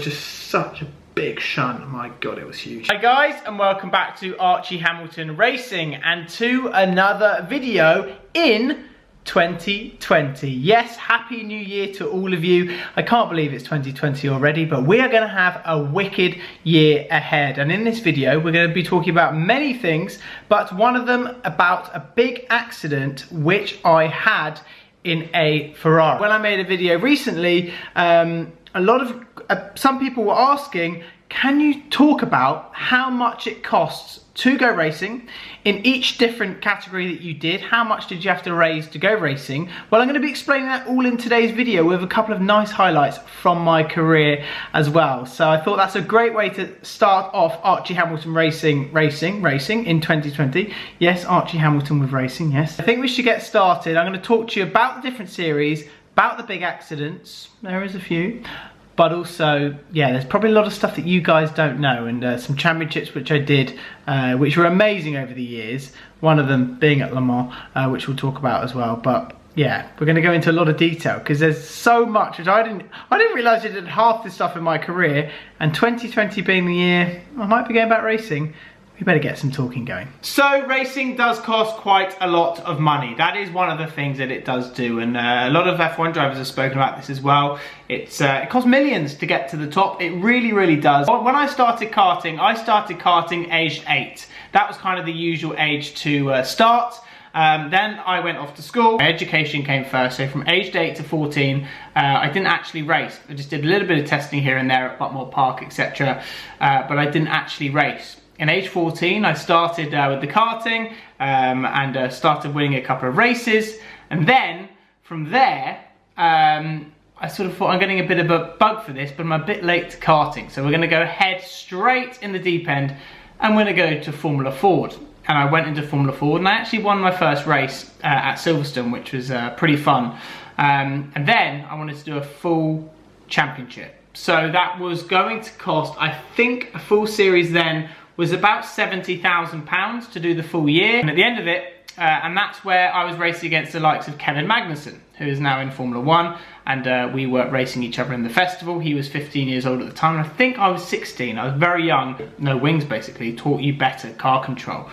Just such a big shunt. My god, it was huge. Hi guys, and welcome back to Archie Hamilton Racing and to another video in 2020. Yes, happy new year to all of you. I can't believe it's 2020 already, but we are going to have a wicked year ahead. And in this video we're going to be talking about many things, but one of them about a big accident which I had in a Ferrari. When I made a video recently, some people were asking, can you talk about how much it costs to go racing in each different category that you did? How much did you have to raise to go racing? Well, I'm going to be explaining that all in today's video with a couple of nice highlights from my career as well. So I thought that's a great way to start off Archie Hamilton racing in 2020. Yes, Archie Hamilton with racing, yes. I think we should get started. I'm going to talk to you about the different series, about the big accidents. There is a few. But also, yeah, there's probably a lot of stuff that you guys don't know, and some championships which I did, which were amazing over the years. One of them being at Le Mans, which we'll talk about as well. But yeah, we're going to go into a lot of detail because there's so much which I didn't realise I did half this stuff in my career. And 2020 being the year I might be going back racing, we better get some talking going. So racing does cost quite a lot of money. That is one of the things that it does do, and a lot of F1 drivers have spoken about this as well. It costs millions to get to the top. It really, really does. When I started karting aged 8. That was kind of the usual age to start. Then I went off to school. My education came first, so from aged 8 to 14, I didn't actually race. I just did a little bit of testing here and there at Buckmore Park, etc. But I didn't actually race. In age 14, I started with the karting and started winning a couple of races. And then, from there, I sort of thought I'm getting a bit of a bug for this, but I'm a bit late to karting. So we're going to go head straight in the deep end, and we're going to go to Formula Ford. And I went into Formula Ford, and I actually won my first race at Silverstone, which was pretty fun. And then I wanted to do a full championship. So that was going to cost, I think, a full series then was about £70,000 to do the full year. And at the end of it, and that's where I was racing against the likes of Kevin Magnussen, who is now in Formula 1, and we were racing each other in the festival. He was 15 years old at the time, and I think I was 16. I was very young, no wings basically, taught you better car control.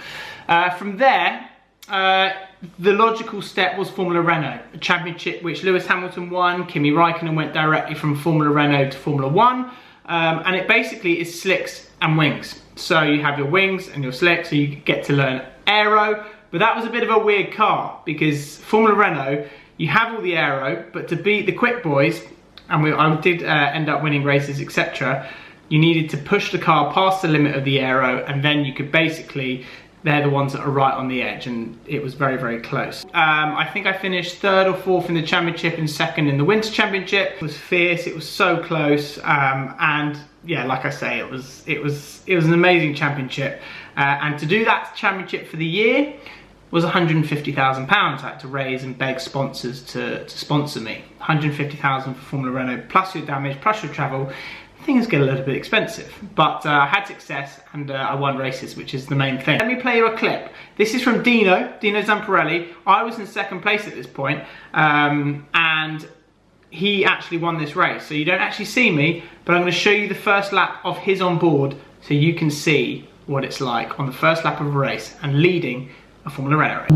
From there, the logical step was Formula Renault, a championship which Lewis Hamilton won. Kimi Raikkonen went directly from Formula Renault to Formula 1, and it basically is slicks and wings. So you have your wings and your slicks, so you get to learn aero. But that was a bit of a weird car because Formula Renault, you have all the aero, but to beat the quick boys, and I did end up winning races, etc., you needed to push the car past the limit of the aero, and then you could basically, they're the ones that are right on the edge, and it was very, very close. I think I finished 3rd or 4th in the championship and 2nd in the Winter Championship. It was fierce, it was so close, and yeah, like I say, it was an amazing championship. And to do that championship for the year was £150,000. I had to raise and beg sponsors to sponsor me. £150,000 for Formula Renault, plus your damage, plus your travel. Things get a little bit expensive, but I had success and I won races, which is the main thing. Let me play you a clip. This is from Dino Zamparelli. I was in 2nd place at this point, and he actually won this race. So you don't actually see me, but I'm going to show you the first lap of his on board so you can see what it's like on the first lap of a race and leading a Formula Renault race.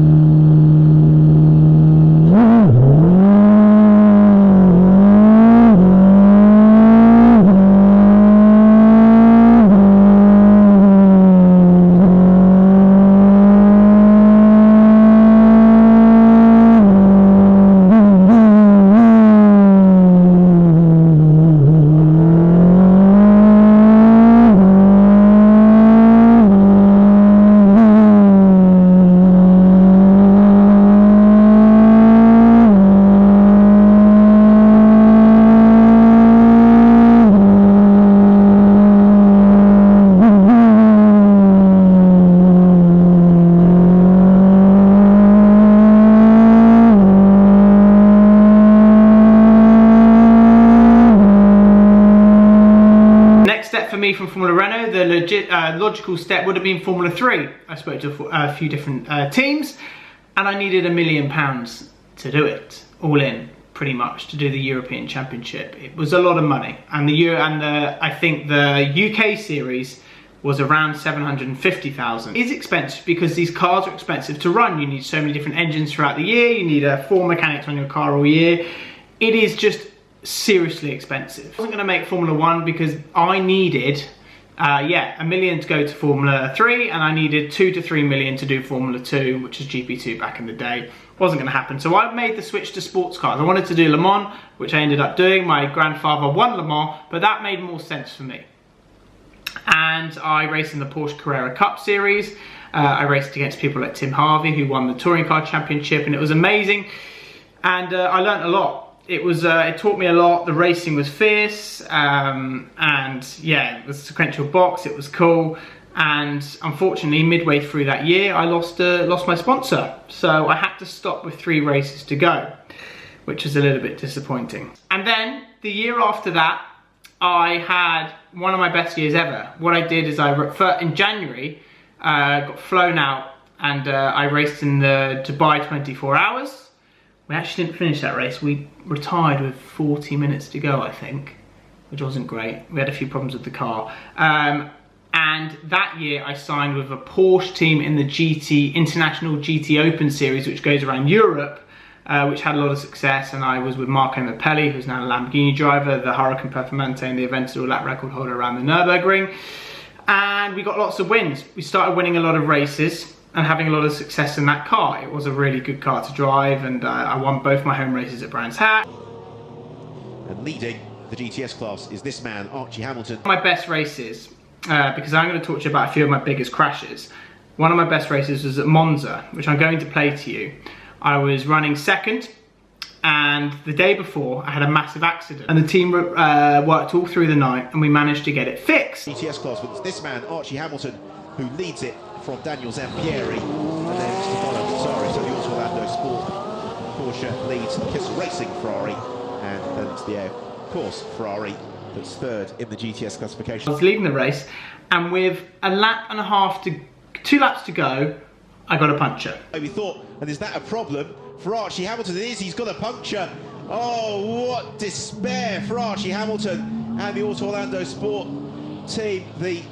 Me from Formula Renault, the logical step would have been Formula 3. I spoke to a few different teams, and I needed £1 million to do it, all in. pretty much to do the European Championship. It was a lot of money, and I think the UK series was around 750,000. It's expensive because these cars are expensive to run. You need so many different engines throughout the year. You need 4 mechanics on your car all year. It is just seriously expensive. I wasn't going to make Formula 1 because I needed $1 million to go to Formula 3, and I needed 2 to 3 million to do Formula 2, which is GP2 back in the day. Wasn't going to happen. So I made the switch to sports cars. I wanted to do Le Mans, which I ended up doing. My grandfather won Le Mans, but that made more sense for me. And I raced in the Porsche Carrera Cup Series. I raced against people like Tim Harvey, who won the Touring Car Championship, and it was amazing. And I learned a lot. It taught me a lot. The racing was fierce, and yeah, it was a sequential box. It was cool. And unfortunately, midway through that year, I lost my sponsor. So I had to stop with 3 races to go, which was a little bit disappointing. And then the year after that, I had one of my best years ever. What I did is in January, got flown out, and I raced in the Dubai 24 hours. We actually didn't finish that race. We retired with 40 minutes to go, I think, which wasn't great. We had a few problems with the car. And that year I signed with a Porsche team in the International GT Open Series, which goes around Europe, which had a lot of success. And I was with Marco Mappelli, who's now a Lamborghini driver, the Huracan Performante and the Aventador lap record holder around the Nürburgring. And we got lots of wins. We started winning a lot of races and having a lot of success in that car. It was a really good car to drive, and I won both my home races at Brands Hatch. And leading the GTS class is this man, Archie Hamilton. My best races, because I'm going to talk to you about a few of my biggest crashes. One of my best races was at Monza, which I'm going to play to you. I was running second, and the day before I had a massive accident, and the team worked all through the night, and we managed to get it fixed. GTS class, but it's this man, Archie Hamilton, who leads it from Daniel Zampieri, and then Stefano Pizzari. So the Orlando Sport Porsche leads Kiss Racing Ferrari, and then it's the of course Ferrari that's third in the GTS classification. I was leading the race, and with a lap and a half to 2 laps to go, I got a puncture. We thought, and is that a problem for Archie Hamilton? It is. He's got a puncture. Oh, what despair for Archie Hamilton and the Orlando Sport team. The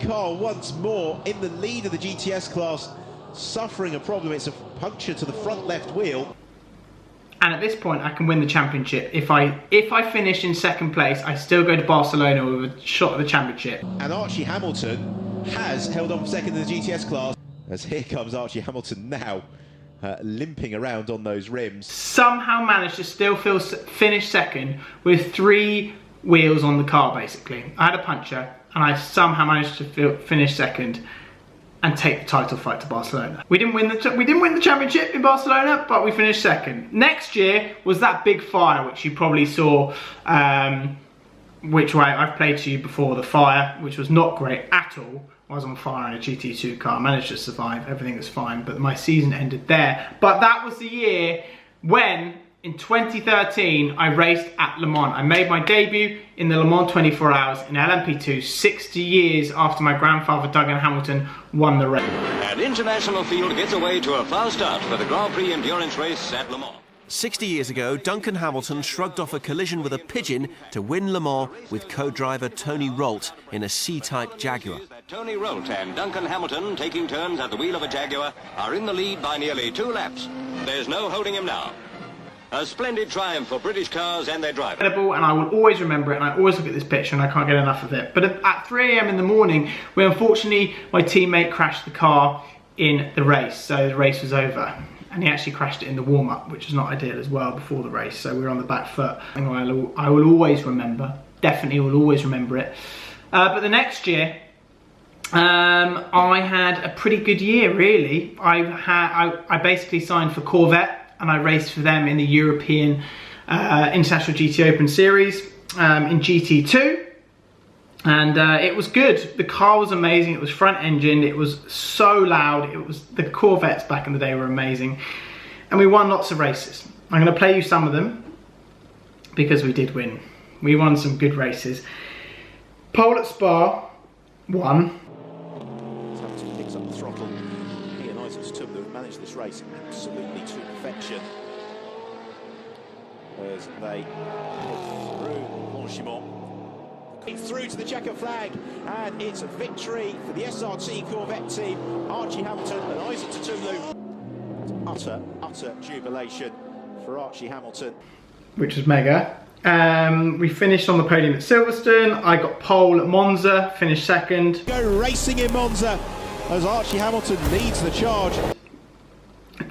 car once more in the lead of the GTS class, suffering a problem. It's a puncture to the front left wheel. And at this point, I can win the championship. If I finish in second place, I still go to Barcelona with a shot at the championship. And Archie Hamilton has held on for second in the GTS class. As here comes Archie Hamilton now, limping around on those rims. Somehow managed to still finish second with 3 wheels on the car, basically. I had a puncture, and I somehow managed to finish second and take the title fight to Barcelona. We didn't win the championship in Barcelona, but we finished second. Next year was that big fire, which you probably saw, which I've played to you before, the fire, which was not great at all. I was on fire in a GT2 car. I managed to survive, everything was fine, but my season ended there. But that was the year when, in 2013, I raced at Le Mans. I made my debut in the Le Mans 24 hours in LMP2, 60 years after my grandfather, Duncan Hamilton, won the race. And International Field gets away to a fast start for the Grand Prix endurance race at Le Mans. 60 years ago, Duncan Hamilton shrugged off a collision with a pigeon to win Le Mans with co-driver Tony Rolt in a C-Type Jaguar. Tony Rolt and Duncan Hamilton, taking turns at the wheel of a Jaguar, are in the lead by nearly 2 laps. There's no holding him now. A splendid triumph for British cars and their drivers. Incredible, and I will always remember it, and I always look at this picture and I can't get enough of it. But at 3 AM in the morning, where unfortunately my teammate crashed the car in the race, so the race was over. And he actually crashed it in the warm-up, which is not ideal as well before the race, so we were on the back foot. I will always remember, definitely will always remember it. But the next year, I had a pretty good year, really. I basically signed for Corvette, and I raced for them in the European International GT Open Series in GT2. And it was good. The car was amazing. It was front engine. It was so loud. The Corvettes back in the day were amazing. And we won lots of races. I'm going to play you some of them because we did win. We won some good races. Pole at Spa, won. Hamilton picks up the throttle. He and Isaac's two that have managed this race absolutely to perfection. as they head through Longchamp. Through to the checkered flag, and it's a victory for the SRT Corvette team. Archie Hamilton and Isaac Tutulu. Utter jubilation for Archie Hamilton. Which was mega. We finished on the podium at Silverstone. I got pole at Monza, finished second. Go racing in Monza as Archie Hamilton leads the charge.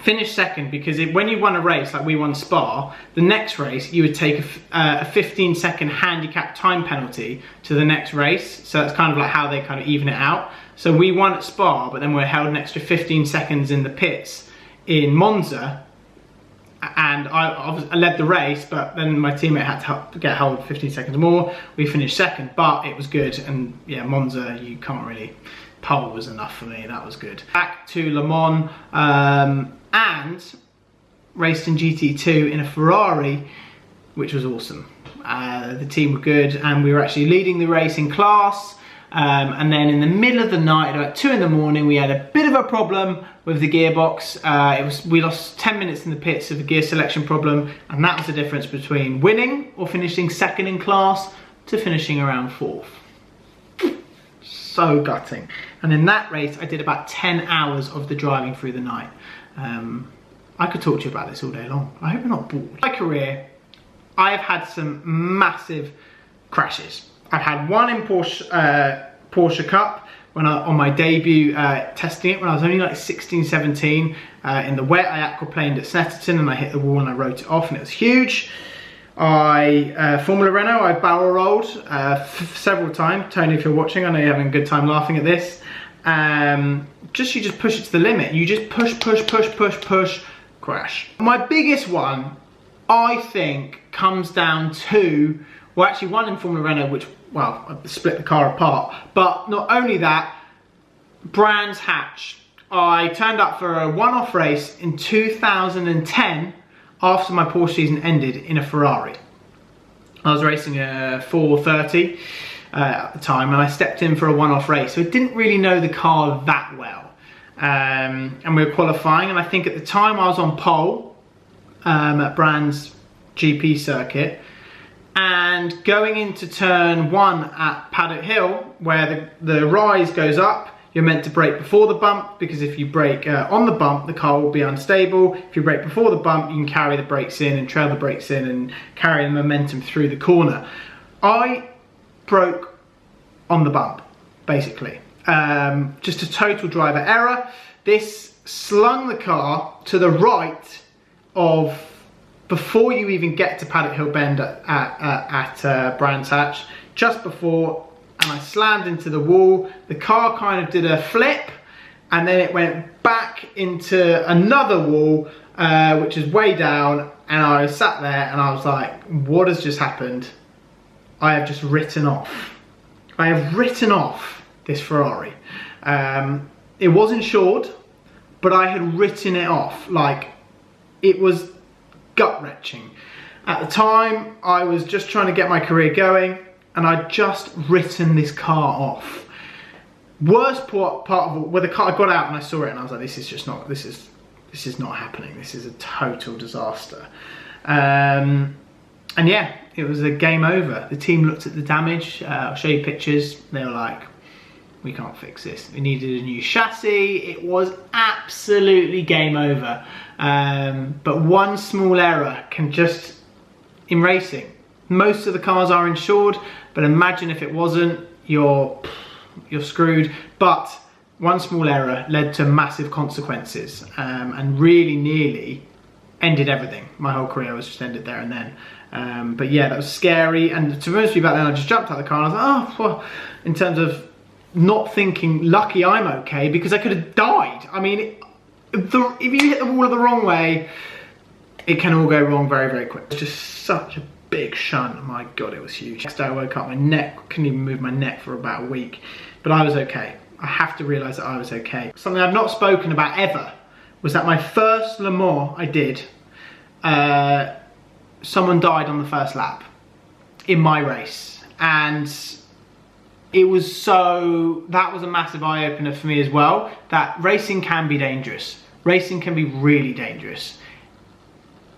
Finished second because when you won a race like we won Spa, the next race you would take a 15-second handicap time penalty to the next race. So that's kind of like how they kind of even it out. So we won at Spa, but then we were held an extra 15 seconds in the pits in Monza. And I led the race, but then my teammate had to get held 15 seconds more. We finished second, but it was good. And yeah, Monza, you can't really, pole was enough for me, that was good. Back to Le Mans, and raced in GT2 in a Ferrari, which was awesome. The team were good, and we were actually leading the race in class. And then in the middle of the night, about 2 in the morning, we had a bit of a problem with the gearbox. We lost 10 minutes in the pits of a gear selection problem, and that was the difference between winning or finishing second in class to finishing around 4th. So gutting. And in that race, I did about 10 hours of the driving through the night. I could talk to you about this all day long. I hope you're not bored. In my career, I've had some massive crashes. I've had one in Porsche Cup when on my debut testing it when I was only like 16, 17. In the wet, I aquaplaned at Snetterton and I hit the wall and I wrote it off and it was huge. Formula Renault, I've barrel rolled several times. Tony, if you're watching, I know you're having a good time laughing at this. You just push it to the limit. You just push, crash. My biggest one, I think, comes down to, well, actually one in Formula Renault, which, well, I split the car apart. But not only that, Brands Hatch. I turned up for a one-off race in 2010 after my Porsche season ended in a Ferrari. I was racing a 430 at the time, and I stepped in for a one-off race, so I didn't really know the car that well. And we were qualifying, and I think at the time I was on pole at Brands GP circuit, and going into turn 1 at Paddock Hill, where the rise goes up, you're meant to brake before the bump, because if you brake on the bump, the car will be unstable. If you brake before the bump, you can carry the brakes in and trail the brakes in and carry the momentum through the corner. I broke on the bump, basically. Just a total driver error. This slung the car to the right of, before you even get to Paddock Hill Bend at Brands Hatch, just before, and I slammed into the wall. The car kind of did a flip, and then it went back into another wall, which is way down, and I sat there and I was like, what has just happened? I have just written off. I have written off this Ferrari. It was insured, but I had written it off. Like, it was gut-wrenching. At the time, I was just trying to get my career going, and I'd just written this car off. Worst part of where the car, I got out and I saw it and I was like, this is not happening. This is a total disaster. And yeah, it was a game over. The team looked at the damage. I'll show you pictures. They were like, we can't fix this. We needed a new chassis. It was absolutely game over. But one small error can just, in racing, most of the cars are insured, but imagine if it wasn't, you're screwed. But one small error led to massive consequences, and really nearly ended everything. My whole career was just ended there and then. But yeah, that was scary. And to be honest with you, back then I just jumped out of the car and I was like, oh, well, in terms of not thinking, lucky I'm okay, because I could have died. I mean, if you hit the wall the wrong way, it can all go wrong very, very quick. It's just such a big shunt. My God, it was huge. Next day I woke up, my neck, couldn't even move my neck for about a week, but I was okay. I have to realize that I was okay. Something I've not spoken about ever was that my first Le Mans I did, someone died on the first lap in my race, and it was that was a massive eye-opener for me as well, that racing can be dangerous. Racing can be really dangerous.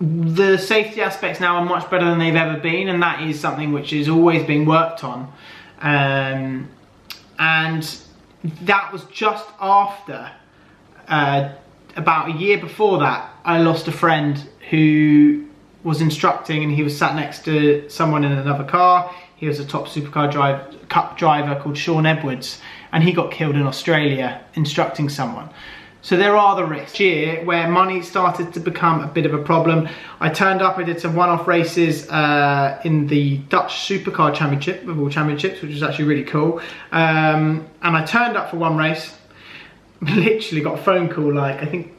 the safety aspects now are much better than they've ever been, and that is something which is always being worked on. And that was just after, about a year before that, I lost a friend who was instructing, and he was sat next to someone in another car. He was a top supercar cup driver called Sean Edwards, and he got killed in Australia instructing someone. So there are the risks. Year where money started to become a bit of a problem, I turned up, I did some one-off races in the Dutch Supercar Championship, of all championships, which was actually really cool. And I turned up for one race, literally got a phone call, like, I think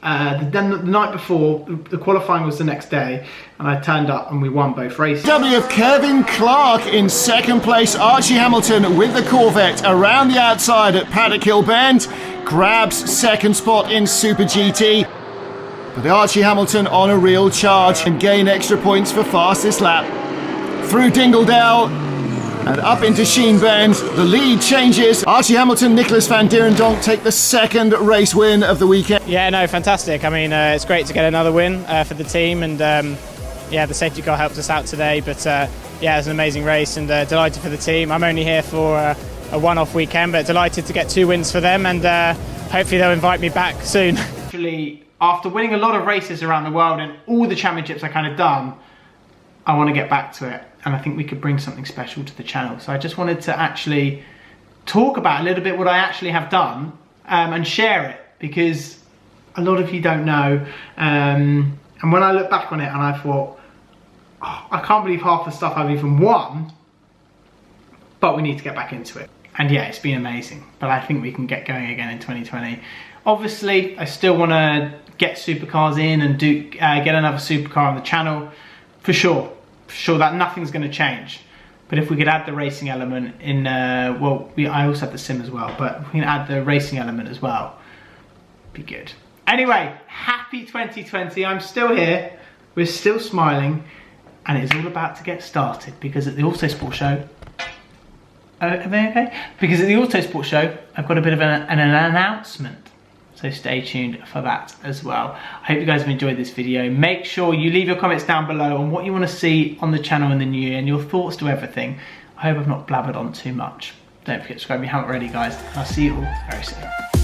the night before, the qualifying was the next day, and I turned up and we won both races. W of Kevin Clark in second place. Archie Hamilton with the Corvette around the outside at Paddock Hill Bend. Grabs second spot in Super GT. But Archie Hamilton on a real charge and gain extra points for fastest lap. Through Dingledale and up into Sheen Bend. The lead changes. Archie Hamilton, Nicholas van Dierendonk take the second race win of the weekend. Yeah, no, fantastic. I mean, it's great to get another win for the team, and yeah, the safety car helped us out today, but yeah, it was an amazing race, and delighted for the team. I'm only here for a one-off weekend, but delighted to get 2 wins for them, and hopefully they'll invite me back soon. Actually, after winning a lot of races around the world and all the championships I kind of done, I want to get back to it, and I think we could bring something special to the channel. So I just wanted to actually talk about a little bit what I actually have done and share it, because a lot of you don't know. And when I look back on it, and I thought, oh, I can't believe half the stuff I've even won, but we need to get back into it. And yeah, it's been amazing, but I think we can get going again in 2020. Obviously, I still want to get supercars in and get another supercar on the channel, for sure. For sure, that nothing's going to change. But if we could add the racing element in, well, I also have the sim as well, but if we can add the racing element as well, be good. Anyway, happy 2020. I'm still here. We're still smiling, and it's all about to get started, because at the Autosport show, are they okay? Because at the Autosport show, I've got a bit of an announcement. So stay tuned for that as well. I hope you guys have enjoyed this video. Make sure you leave your comments down below on what you want to see on the channel in the new year and your thoughts to everything. I hope I've not blabbered on too much. Don't forget to subscribe if you haven't already, guys. I'll see you all very soon.